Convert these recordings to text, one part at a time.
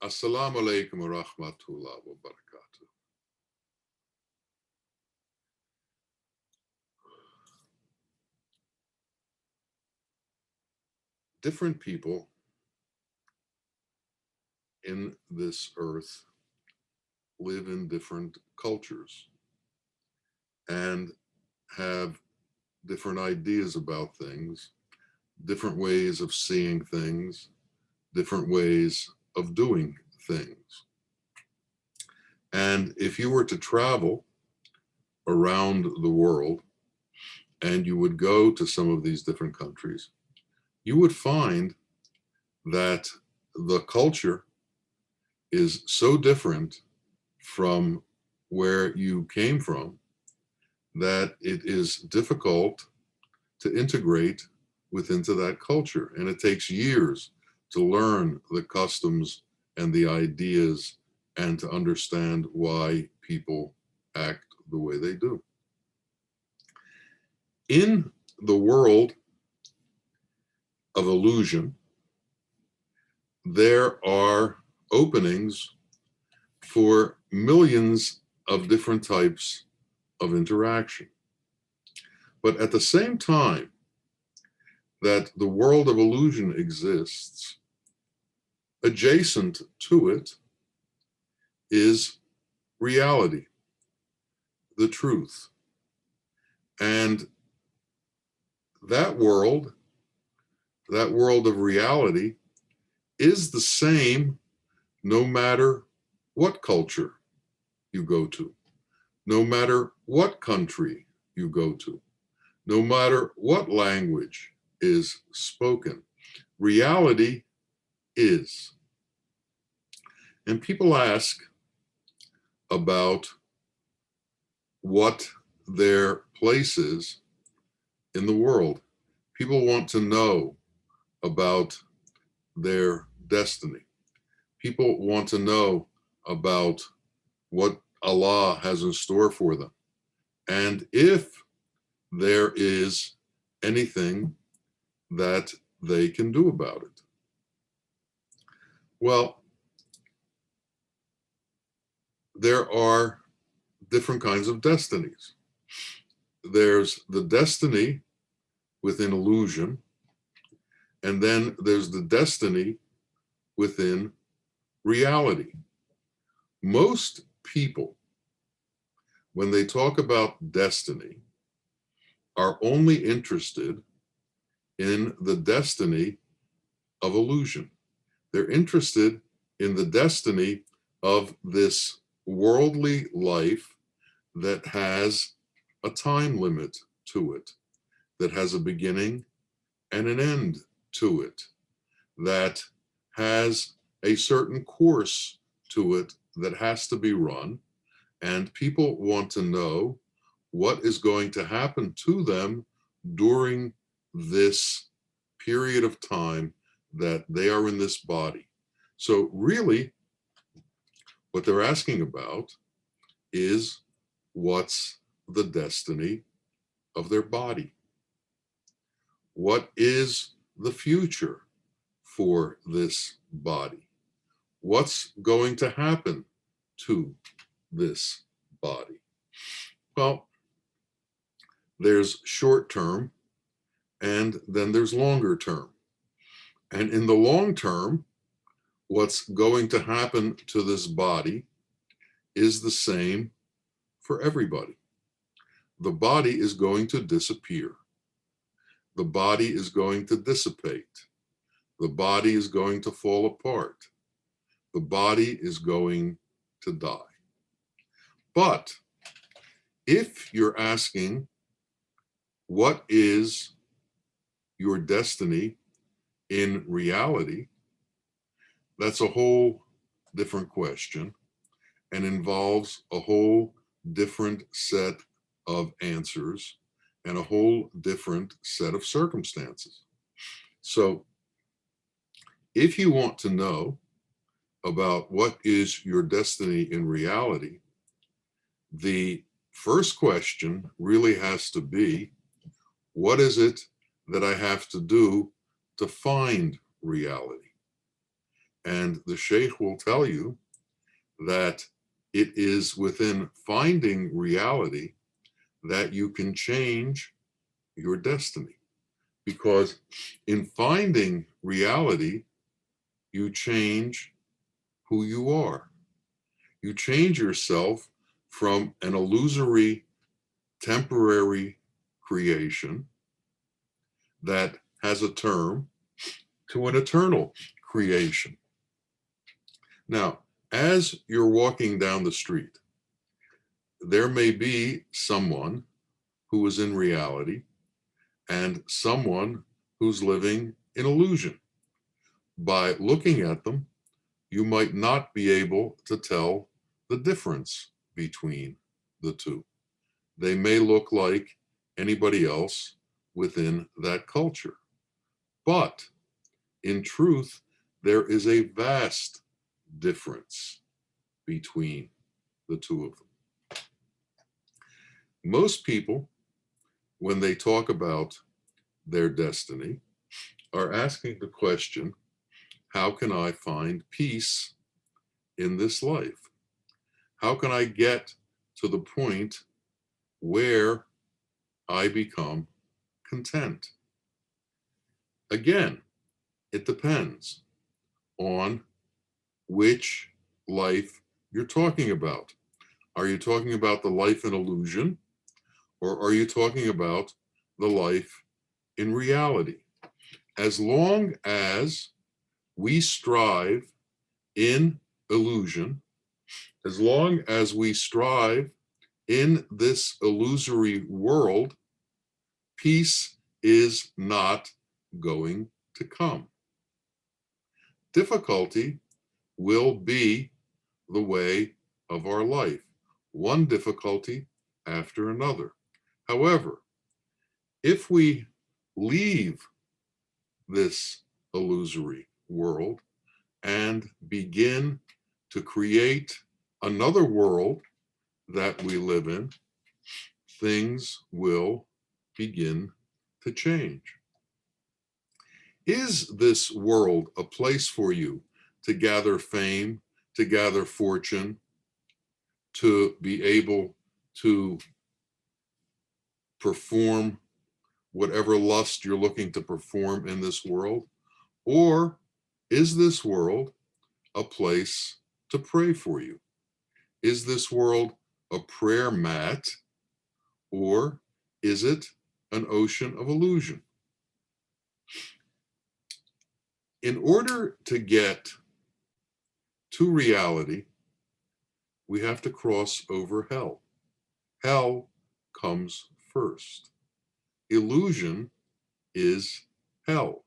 Assalamu alaikum wa rahmatullah wa barakatuh. Different people in this earth live in different cultures and have different ideas about things, different ways of seeing things, different ways of doing things. And if you were to travel around the world and you would go to some of these different countries, you would find that the culture is so different from where you came from that it is difficult to integrate into that culture. And it takes years to learn the customs and the ideas and to understand why people act the way they do. In the world of illusion, there are openings for millions of different types of interaction. But at the same time that the world of illusion exists, adjacent to it is reality, the truth. And that world of reality, is the same no matter what culture you go to, no matter what country you go to, no matter what language is spoken. Reality is. And people ask about what their place is in the world. People want to know about their destiny. People want to know about what Allah has in store for them. And if there is anything that they can do about it. Well, there are different kinds of destinies. There's the destiny within illusion, and then there's the destiny within reality. Most people, when they talk about destiny, are only interested in the destiny of illusion. They're interested in the destiny of this worldly life that has a time limit to it, that has a beginning and an end to it, that has a certain course to it that has to be run, and people want to know what is going to happen to them during this period of time that they are in this body. So really, what they're asking about is what's the destiny of their body? What is the future for this body? What's going to happen to this body? Well, there's short term and then there's longer term. And in the long term, what's going to happen to this body is the same for everybody. The body is going to disappear. The body is going to dissipate. The body is going to fall apart. The body is going to die. But if you're asking, what is your destiny in reality? That's a whole different question and involves a whole different set of answers and a whole different set of circumstances. So if you want to know about what is your destiny in reality, the first question really has to be, what is it that I have to do to find reality? And the Sheikh will tell you that it is within finding reality that you can change your destiny. Because in finding reality, you change who you are. You change yourself from an illusory, temporary creation that has a term to an eternal creation. Now, as you're walking down the street, there may be someone who is in reality and someone who's living in illusion. By looking at them, you might not be able to tell the difference between the two. They may look like anybody else within that culture. But in truth, there is a vast difference between the two of them. Most people, when they talk about their destiny, are asking the question, how can I find peace in this life? How can I get to the point where I become content? Again, it depends on which life you're talking about. Are you talking about the life in illusion, or are you talking about the life in reality? As long as we strive in illusion, as long as we strive in this illusory world, peace is not going to come. Difficulty will be the way of our life, one difficulty after another. However, if we leave this illusory world and begin to create another world that we live in, things will begin to change. Is this world a place for you to gather fame, to gather fortune, to be able to perform whatever lust you're looking to perform in this world? Or is this world a place to pray for you? Is this world a prayer mat, or is it an ocean of illusion? In order to get to reality, we have to cross over hell. Hell comes first. Illusion is hell.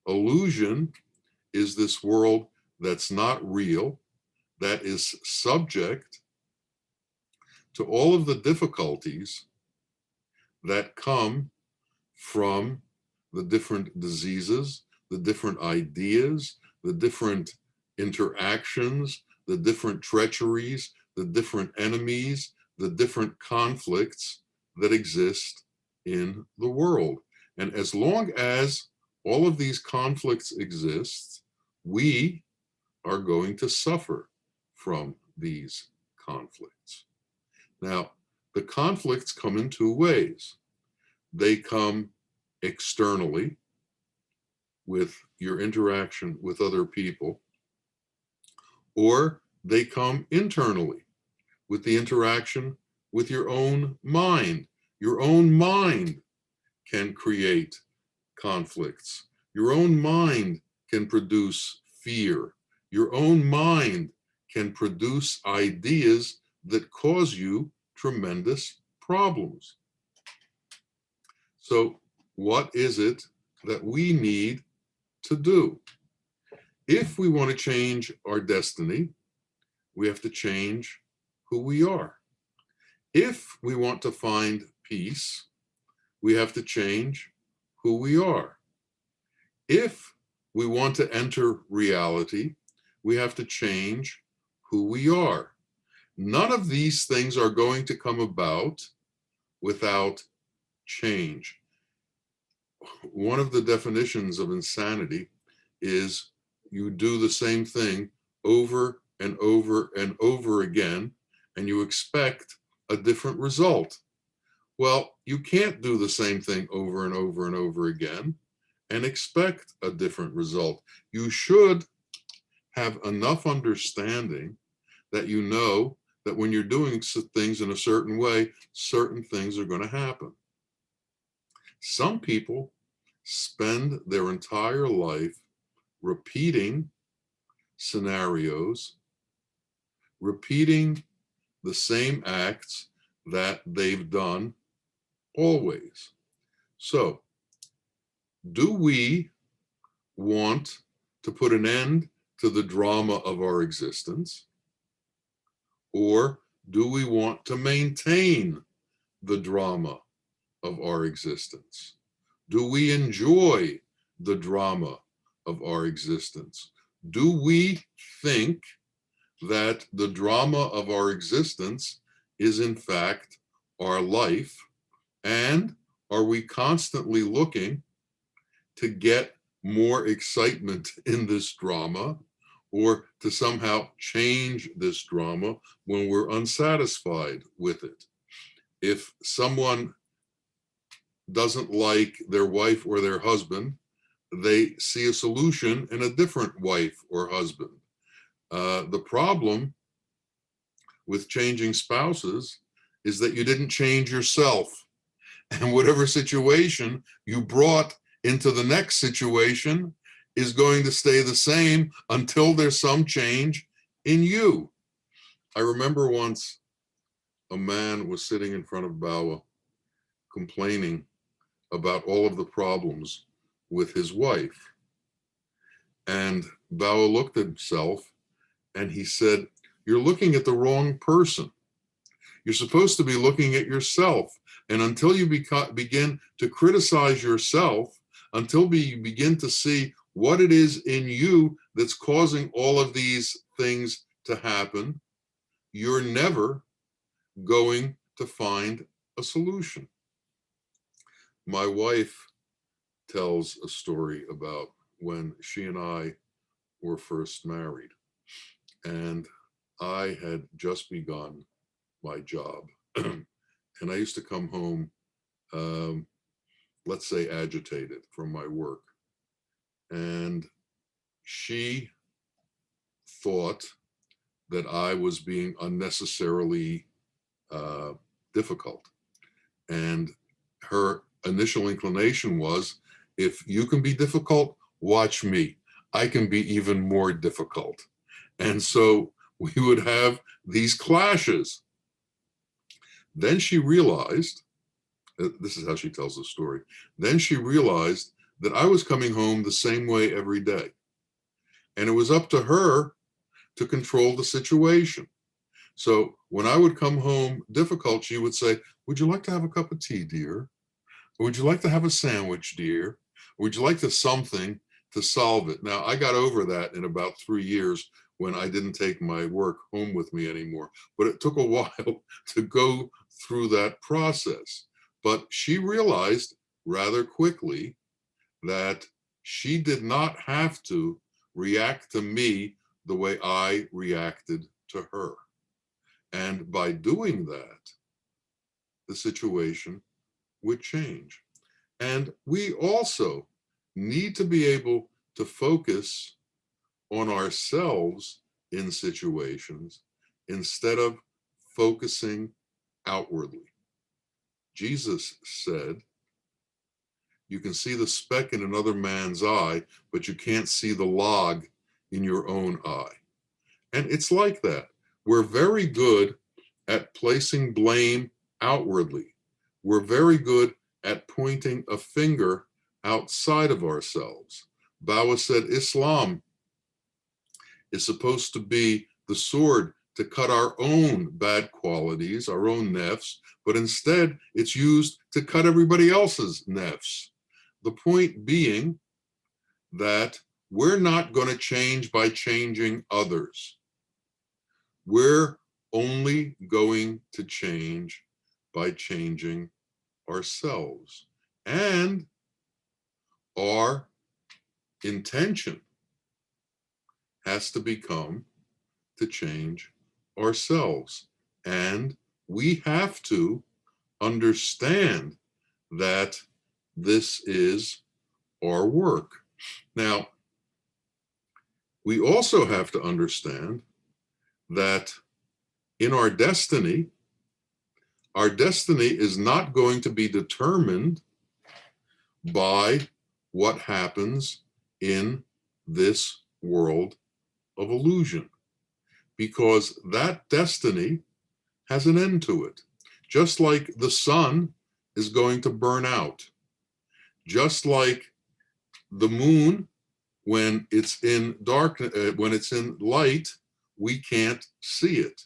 Illusion is this world that's not real, that is subject to all of the difficulties that come from the different diseases, the different ideas, the different interactions, the different treacheries, the different enemies, the different conflicts that exist in the world. And as long as all of these conflicts exist, we are going to suffer from these conflicts. Now, the conflicts come in two ways. They come externally with your interaction with other people, or they come internally with the interaction with your own mind. Your own mind can create conflicts. Your own mind can produce fear. Your own mind can produce ideas that cause you tremendous problems. So, what is it that we need to do? If we want to change our destiny, we have to change who we are. If we want to find peace, we have to change who we are. If we want to enter reality, we have to change who we are. None of these things are going to come about without change. One of the definitions of insanity is you do the same thing over and over and over again, and you expect a different result. Well, you can't do the same thing over and over and over again and expect a different result. You should have enough understanding that you know that when you're doing things in a certain way, certain things are going to happen. Some people spend their entire life repeating scenarios, repeating the same acts that they've done always. So, do we want to put an end to the drama of our existence? Or do we want to maintain the drama of our existence? Do we enjoy the drama of our existence? Do we think that the drama of our existence is in fact our life? And are we constantly looking to get more excitement in this drama, or to somehow change this drama when we're unsatisfied with it? If someone doesn't like their wife or their husband, they see a solution in a different wife or husband. The problem with changing spouses is that you didn't change yourself. And whatever situation you brought into the next situation is going to stay the same until there's some change in you. I remember once a man was sitting in front of Bawa complaining about all of the problems with his wife. And Bawa looked at himself and he said, "You're looking at the wrong person. You're supposed to be looking at yourself. And until you begin to criticize yourself, until you begin to see what it is in you that's causing all of these things to happen, you're never going to find a solution." My wife tells a story about when she and I were first married, and I had just begun my job. And I used to come home, let's say, agitated from my work. And she thought that I was being unnecessarily difficult. And her initial inclination was, if you can be difficult, watch me. I can be even more difficult. And so we would have these clashes. Then she realized, this is how she tells the story, then she realized that I was coming home the same way every day. And it was up to her to control the situation. So when I would come home difficult, she would say, "Would you like to have a cup of tea, dear? Or would you like to have a sandwich, dear? Or would you like to something to solve it?" Now, I got over that in about 3 years when I didn't take my work home with me anymore. But it took a while to go through that process. But she realized rather quickly that she did not have to react to me the way I reacted to her. And by doing that, the situation would change. And we also need to be able to focus on ourselves in situations instead of focusing outwardly. Jesus said, "You can see the speck in another man's eye, but you can't see the log in your own eye." And it's like that. We're very good at placing blame outwardly. We're very good at pointing a finger outside of ourselves. Bawa said Islam is supposed to be the sword to cut our own bad qualities, our own nefs, but instead it's used to cut everybody else's nefs. The point being that we're not going to change by changing others. We're only going to change by changing ourselves. And our intention has to become to change ourselves. And we have to understand that this is our work. Now, we also have to understand that in our destiny is not going to be determined by what happens in this world of illusion, because that destiny has an end to it. Just like the sun is going to burn out, just like the moon, when it's in when it's in light, we can't see it.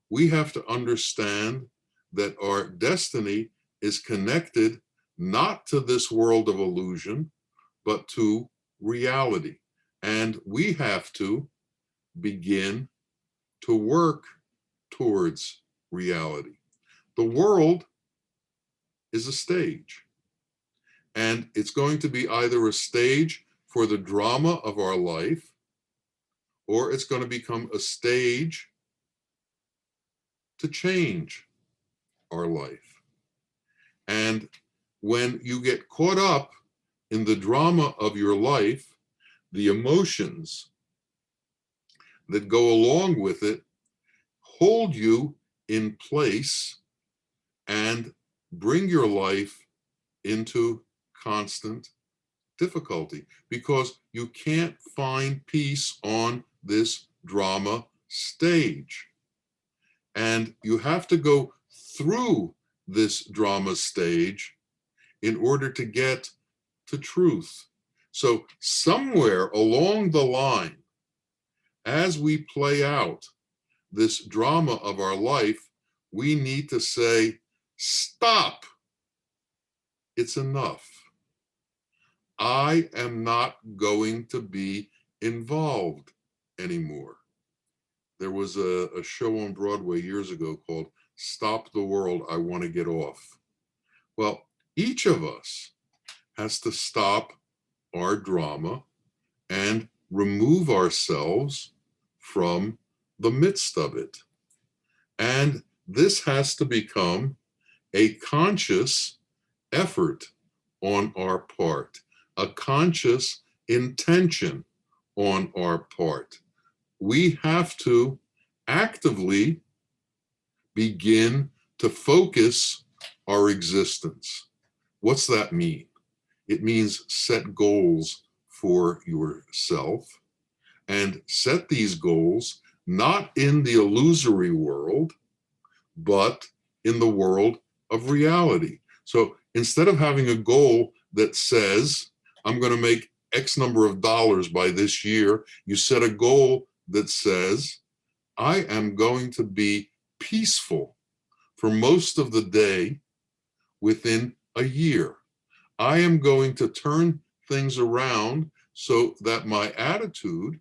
We have to understand that our destiny is connected not to this world of illusion, but to reality. And we have to begin to work towards reality. The world is a stage, and it's going to be either a stage for the drama of our life, or it's going to become a stage to change our life. And when you get caught up in the drama of your life, the emotions that go along with it hold you in place and bring your life into constant difficulty, because you can't find peace on this drama stage. And you have to go through this drama stage in order to get to truth. So somewhere along the line, as we play out this drama of our life, we need to say, stop, it's enough. I am not going to be involved anymore. There was a show on Broadway years ago called Stop the World, I Want to Get Off. Well, each of us has to stop our drama and remove ourselves from the midst of it. And this has to become a conscious effort on our part, a conscious intention on our part. We have to actively begin to focus our existence. What's that mean? It means set goals for yourself, and set these goals not in the illusory world, but in the world of reality. So instead of having a goal that says, I'm going to make X number of dollars by this year, you set a goal that says, I am going to be peaceful for most of the day within a year. I am going to turn things around so that my attitude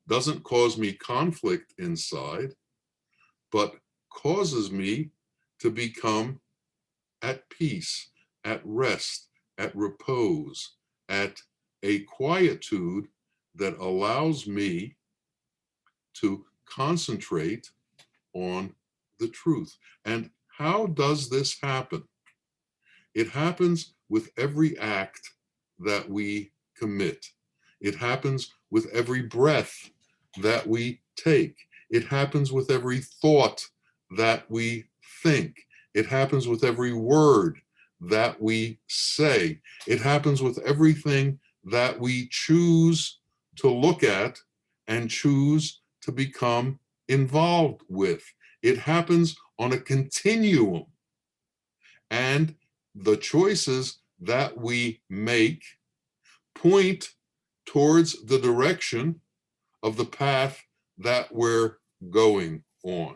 doesn't cause me conflict inside, but causes me to become at peace, at rest, at repose, at a quietude that allows me to concentrate on the truth. And how does this happen? It happens with every act that we commit. It happens with every breath that we take. It happens with every thought that we think. It happens with every word that we say. It happens with everything that we choose to look at and choose to become involved with. It happens on a continuum. And the choices that we make point towards the direction of the path that we're going on.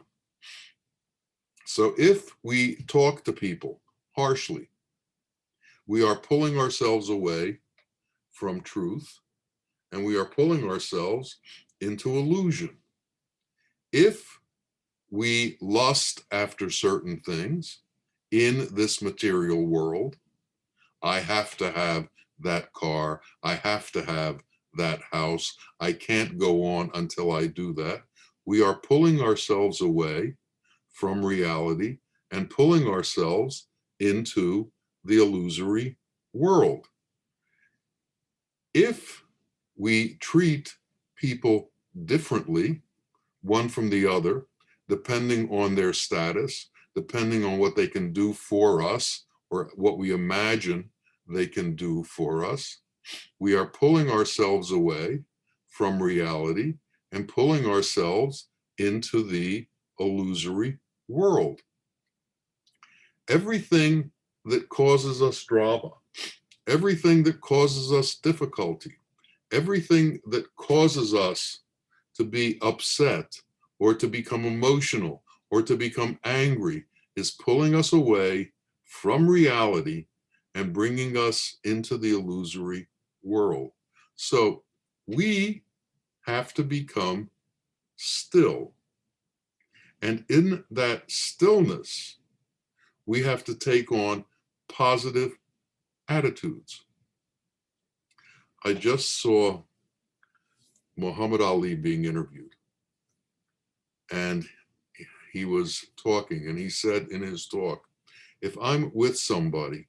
So if we talk to people harshly, we are pulling ourselves away from truth, and we are pulling ourselves into illusion. If we lust after certain things in this material world, I have to have that car, I have to have that house. I can't go on until I do that. We are pulling ourselves away from reality and pulling ourselves into the illusory world. If we treat people differently, one from the other, depending on their status, depending on what they can do for us or what we imagine they can do for us, we are pulling ourselves away from reality and pulling ourselves into the illusory world. Everything that causes us drama, everything that causes us difficulty, everything that causes us to be upset or to become emotional or to become angry is pulling us away from reality and bringing us into the illusory world. So we have to become still. And in that stillness, we have to take on positive attitudes. I just saw Muhammad Ali being interviewed, and he was talking, and he said in his talk, if I'm with somebody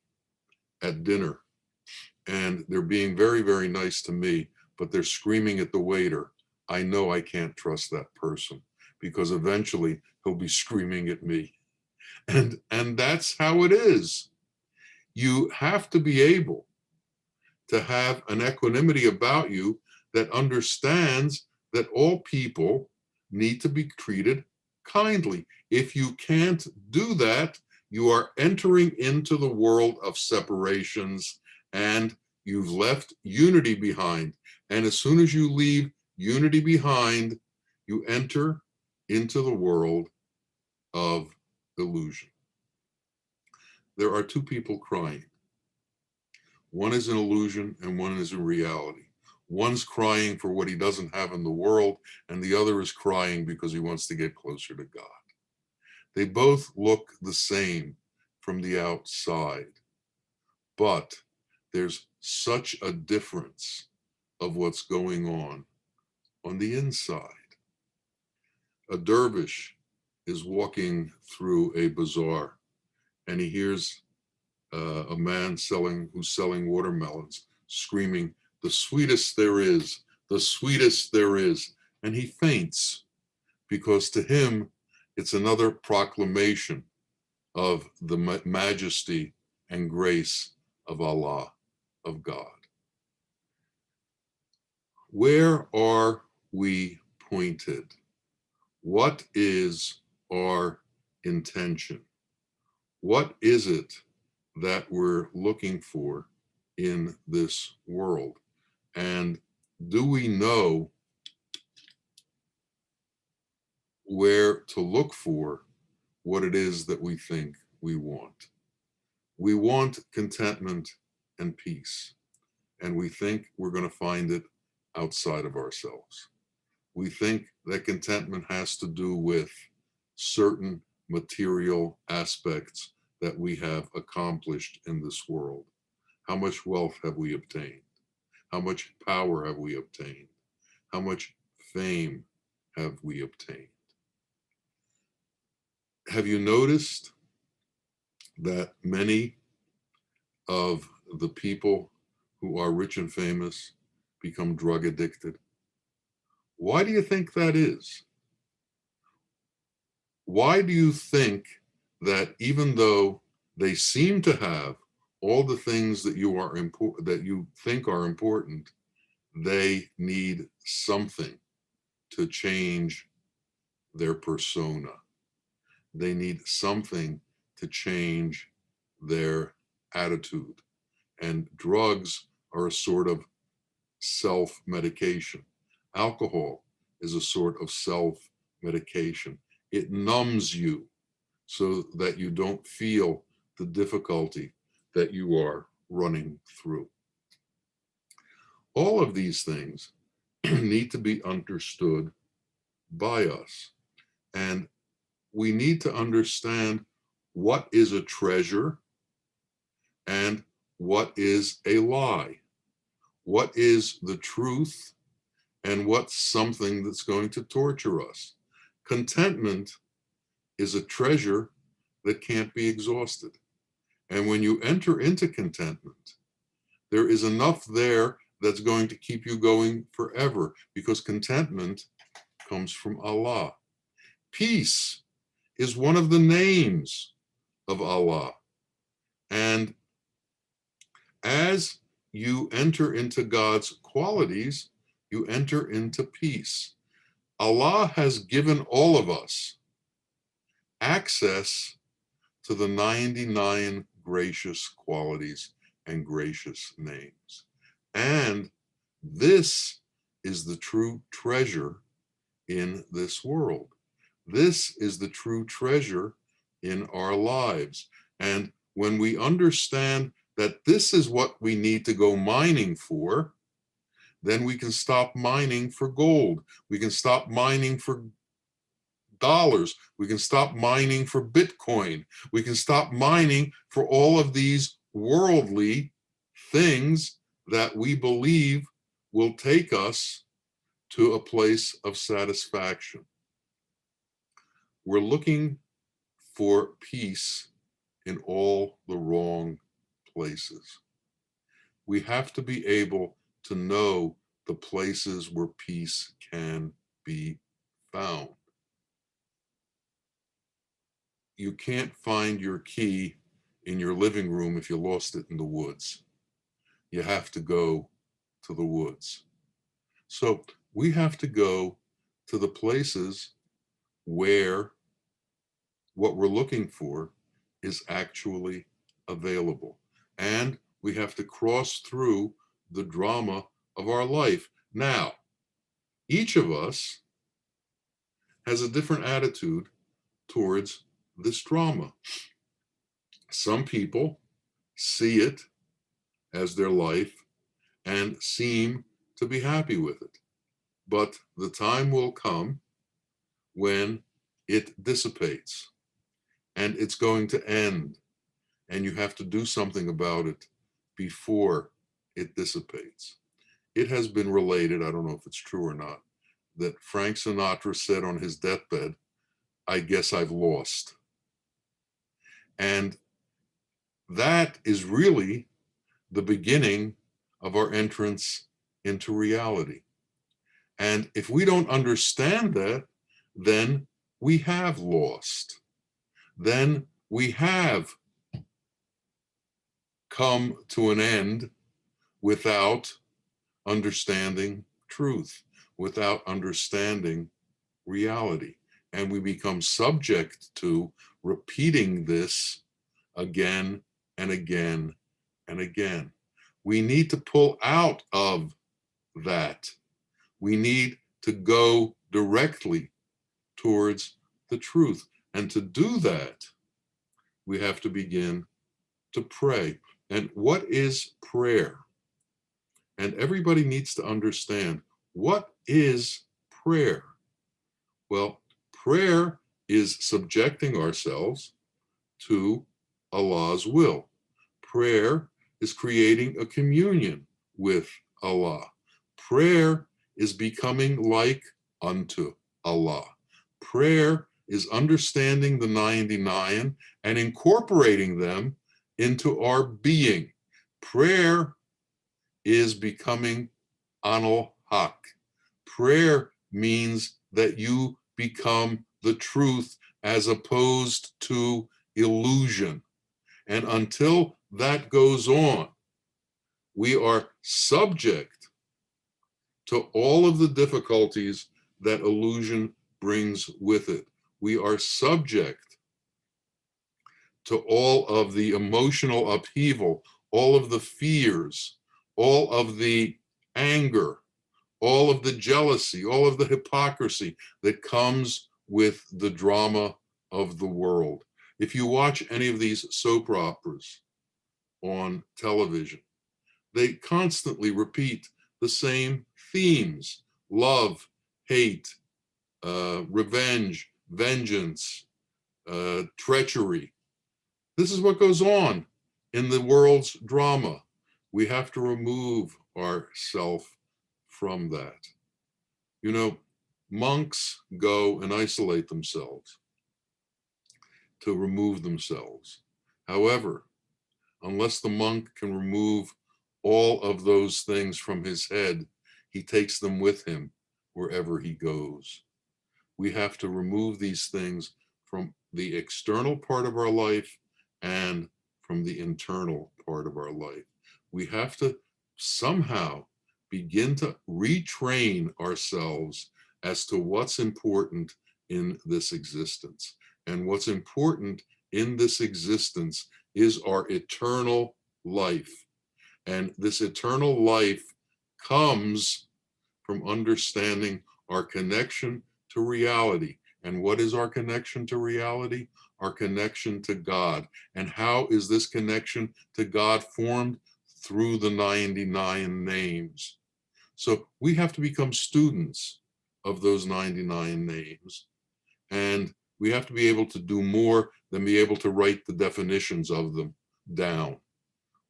at dinner and they're being very, very nice to me, but they're screaming at the waiter, I know I can't trust that person because eventually he'll be screaming at me. And that's how it is. You have to be able to have an equanimity about you that understands that all people need to be treated kindly. If you can't do that, you are entering into the world of separations and you've left unity behind. And as soon as you leave unity behind, you enter into the world of illusion. There are two people crying. One is an illusion and one is a reality. One's crying for what he doesn't have in the world, and the other is crying because he wants to get closer to God. They both look the same from the outside, but there's such a difference of what's going on the inside. A dervish is walking through a bazaar and he hears a man who's selling watermelons screaming, the sweetest there is, the sweetest there is. And he faints because to him, it's another proclamation of the majesty and grace of Allah, of God. Where are we pointed? What is our intention? What is it that we're looking for in this world? And do we know where to look for what it is that we think we want? We want contentment and peace, and we think we're going to find it outside of ourselves. We think that contentment has to do with certain material aspects that we have accomplished in this world. How much wealth have we obtained? How much power have we obtained? How much fame have we obtained? Have you noticed that many of the people who are rich and famous become drug addicted? Why do you think that is? Why do you think that even though they seem to have all the things that you think are important, they need something to change their persona? They need something to change their attitude. And drugs are a sort of self-medication. Alcohol is a sort of self-medication. It numbs you so that you don't feel the difficulty that you are running through. All of these things need to be understood by us. And we need to understand what is a treasure and what is a lie. what is the truth and what's something that's going to torture us. Contentment is a treasure that can't be exhausted. And when you enter into contentment, there is enough there that's going to keep you going forever, because contentment comes from Allah. Peace is one of the names of Allah. And as you enter into God's qualities, you enter into peace. Allah has given all of us access to the 99 gracious qualities and gracious names. And this is the true treasure in this world. This is the true treasure in our lives. And when we understand that this is what we need to go mining for, then we can stop mining for gold. We can stop mining for dollars. We can stop mining for Bitcoin. We can stop mining for all of these worldly things that we believe will take us to a place of satisfaction. We're looking for peace in all the wrong places. We have to be able to know the places where peace can be found. You can't find your key in your living room if you lost it in the woods. You have to go to the woods. So we have to go to the places where what we're looking for is actually available. And we have to cross through the drama of our life. Now, each of us has a different attitude towards this drama. Some people see it as their life and seem to be happy with it. But the time will come when it dissipates and it's going to end, and you have to do something about it before it dissipates. It has been related, I don't know if it's true or not, that Frank Sinatra said on his deathbed, "I guess I've lost." And that is really the beginning of our entrance into reality. And if we don't understand that, then we have lost. Then we have come to an end without understanding truth, without understanding reality. And we become subject to repeating this again and again and again. We need to pull out of that. We need to go directly towards the truth. And to do that, we have to begin to pray. And what is prayer? And everybody needs to understand, what is prayer? Well, prayer is subjecting ourselves to Allah's will. Prayer is creating a communion with Allah. Prayer is becoming like unto Allah. Prayer is understanding the 99 and incorporating them into our being. Prayer is becoming Anil Haq. Prayer means that you become the truth as opposed to illusion. And until that goes on, we are subject to all of the difficulties that illusion brings with it. We are subject to all of the emotional upheaval, all of the fears, all of the anger, all of the jealousy, all of the hypocrisy that comes with the drama of the world. If you watch any of these soap operas on television, they constantly repeat the same themes: love, hate, revenge, vengeance, treachery. This is what goes on in the world's drama. We have to remove ourself from that. You know, monks go and isolate themselves to remove themselves. However, unless the monk can remove all of those things from his head, he takes them with him wherever he goes. We have to remove these things from the external part of our life and from the internal part of our life. We have to somehow begin to retrain ourselves as to what's important in this existence. And what's important in this existence is our eternal life. And this eternal life comes from understanding our connection to reality. And what is our connection to reality? Our connection to God. And how is this connection to God formed? Through the 99 names. So we have to become students of those 99 names. And we have to be able to do more than be able to write the definitions of them down.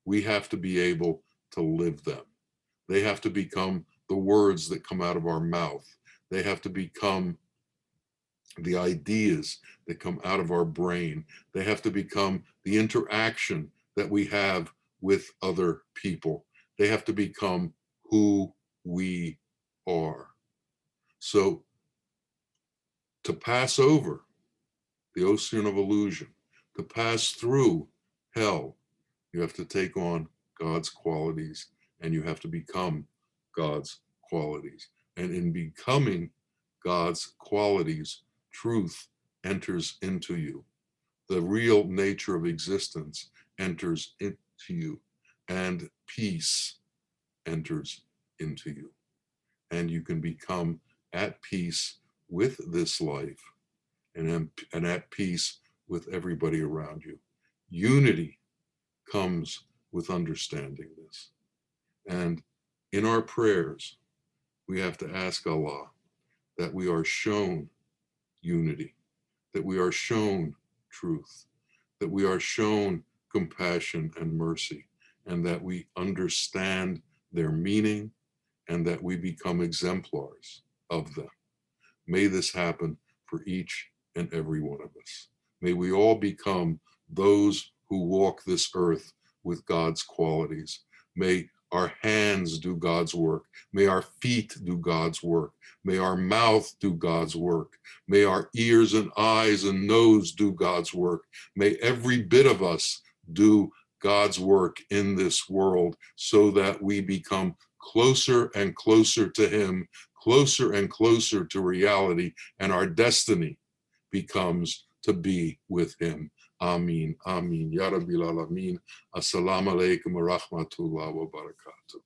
We have to be able to live them. They have to become the words that come out of our mouth. They have to become the ideas that come out of our brain. They have to become the interaction that we have with other people. They have to become who we are. So to pass over the ocean of illusion, to pass through hell, you have to take on God's qualities and you have to become God's qualities. And in becoming God's qualities, truth enters into you. The real nature of existence enters into you, and peace enters into you. And you can become at peace with this life and at peace with everybody around you. Unity comes with understanding this. And in our prayers, we have to ask Allah that we are shown unity, that we are shown truth, that we are shown compassion and mercy, and that we understand their meaning and that we become exemplars of them. May this happen for each and every one of us. May we all become those who walk this earth with God's qualities. May our hands do God's work. May our feet do God's work. May our mouth do God's work. May our ears and eyes and nose do God's work. May every bit of us do God's work in this world so that we become closer and closer to Him, closer and closer to reality, and our destiny becomes to be with Him. Ameen. Ameen. Ya Rabbil Alameen. Assalamu alaikum wa rahmatullah wa barakatuh.